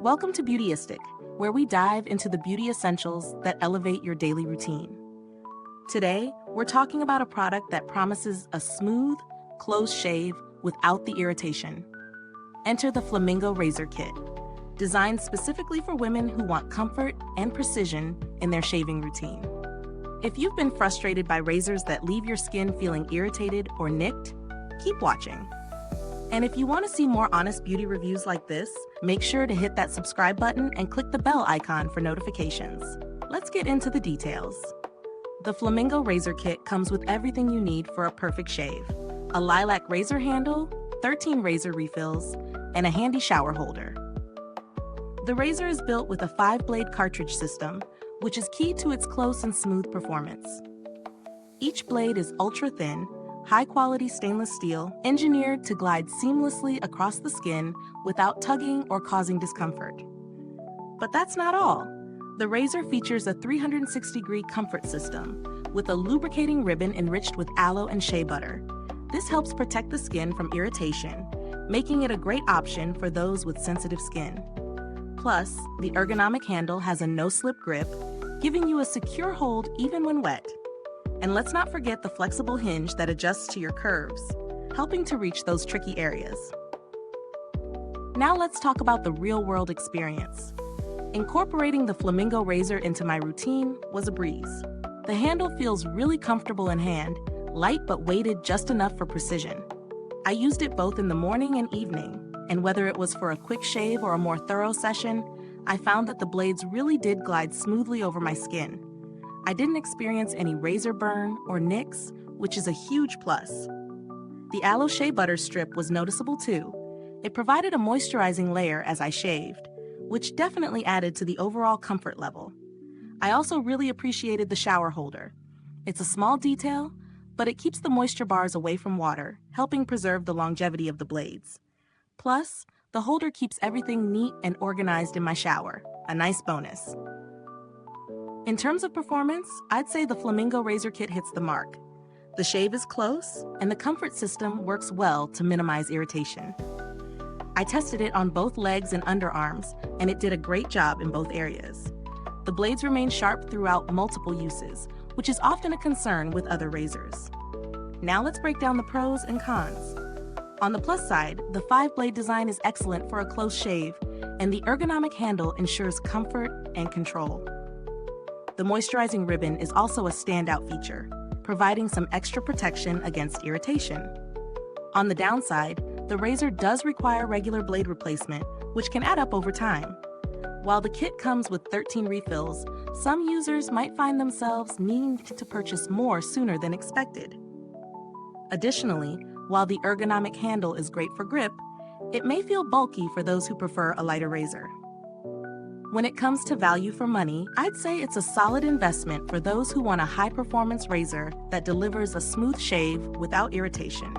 Welcome to Beautyistic, where we dive into the beauty essentials that elevate your daily routine. Today, we're talking about a product that promises a smooth, close shave without the irritation. Enter the Flamingo Razor Kit, designed specifically for women who want comfort and precision in their shaving routine. If you've been frustrated by razors that leave your skin feeling irritated or nicked, keep watching. And if you want to see more honest beauty reviews like this, make sure to hit that subscribe button and click the bell icon for notifications. Let's get into the details. The Flamingo Razor Kit comes with everything you need for a perfect shave: a lilac razor handle, 13 razor refills, and a handy shower holder. The razor is built with a 5-blade cartridge system, which is key to its close and smooth performance. Each blade is ultra-thin, high-quality stainless steel, engineered to glide seamlessly across the skin without tugging or causing discomfort. But that's not all. The razor features a 360-degree comfort system with a lubricating ribbon enriched with aloe and shea butter. This helps protect the skin from irritation, making it a great option for those with sensitive skin. Plus, the ergonomic handle has a no-slip grip, giving you a secure hold even when wet. And let's not forget the flexible hinge that adjusts to your curves, helping to reach those tricky areas. Now let's talk about the real-world experience. Incorporating the Flamingo razor into my routine was a breeze. The handle feels really comfortable in hand, light but weighted just enough for precision. I used it both in the morning and evening, and whether it was for a quick shave or a more thorough session, I found that the blades really did glide smoothly over my skin. I didn't experience any razor burn or nicks, which is a huge plus. The aloe shea butter strip was noticeable too. It provided a moisturizing layer as I shaved, which definitely added to the overall comfort level. I also really appreciated the shower holder. It's a small detail, but it keeps the moisture bars away from water, helping preserve the longevity of the blades. Plus, the holder keeps everything neat and organized in my shower, a nice bonus. In terms of performance, I'd say the Flamingo Razor Kit hits the mark. The shave is close, and the comfort system works well to minimize irritation. I tested it on both legs and underarms, and it did a great job in both areas. The blades remain sharp throughout multiple uses, which is often a concern with other razors. Now let's break down the pros and cons. On the plus side, the 5-blade design is excellent for a close shave, and the ergonomic handle ensures comfort and control. The moisturizing ribbon is also a standout feature, providing some extra protection against irritation. On the downside, the razor does require regular blade replacement, which can add up over time. While the kit comes with 13 refills, some users might find themselves needing to purchase more sooner than expected. Additionally, while the ergonomic handle is great for grip, it may feel bulky for those who prefer a lighter razor. When it comes to value for money, I'd say it's a solid investment for those who want a high-performance razor that delivers a smooth shave without irritation.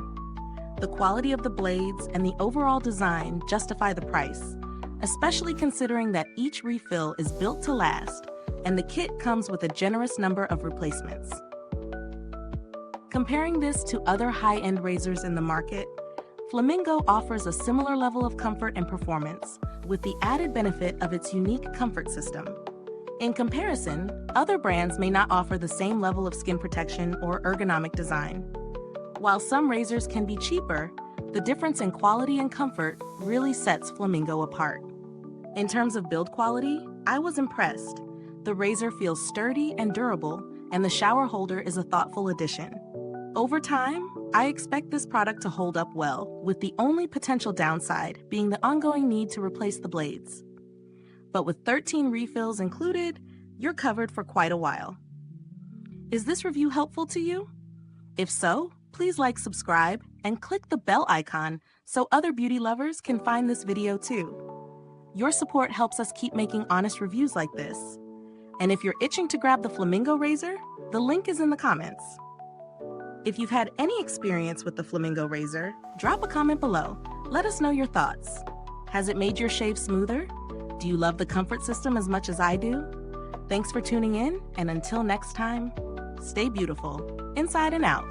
The quality of the blades and the overall design justify the price, especially considering that each refill is built to last and the kit comes with a generous number of replacements. Comparing this to other high-end razors in the market, Flamingo offers a similar level of comfort and performance, with the added benefit of its unique comfort system. In comparison, other brands may not offer the same level of skin protection or ergonomic design. While some razors can be cheaper, the difference in quality and comfort really sets Flamingo apart. In terms of build quality, I was impressed. The razor feels sturdy and durable, and the shower holder is a thoughtful addition. Over time, I expect this product to hold up well, with the only potential downside being the ongoing need to replace the blades. But with 13 refills included, you're covered for quite a while. Is this review helpful to you? If so, please subscribe, and click the bell icon so other beauty lovers can find this video too. Your support helps us keep making honest reviews like this. And if you're itching to grab the Flamingo razor, the link is in the comments. If you've had any experience with the Flamingo razor, drop a comment below. Let us know your thoughts. Has it made your shave smoother? Do you love the comfort system as much as I do? Thanks for tuning in, and until next time, stay beautiful, inside and out.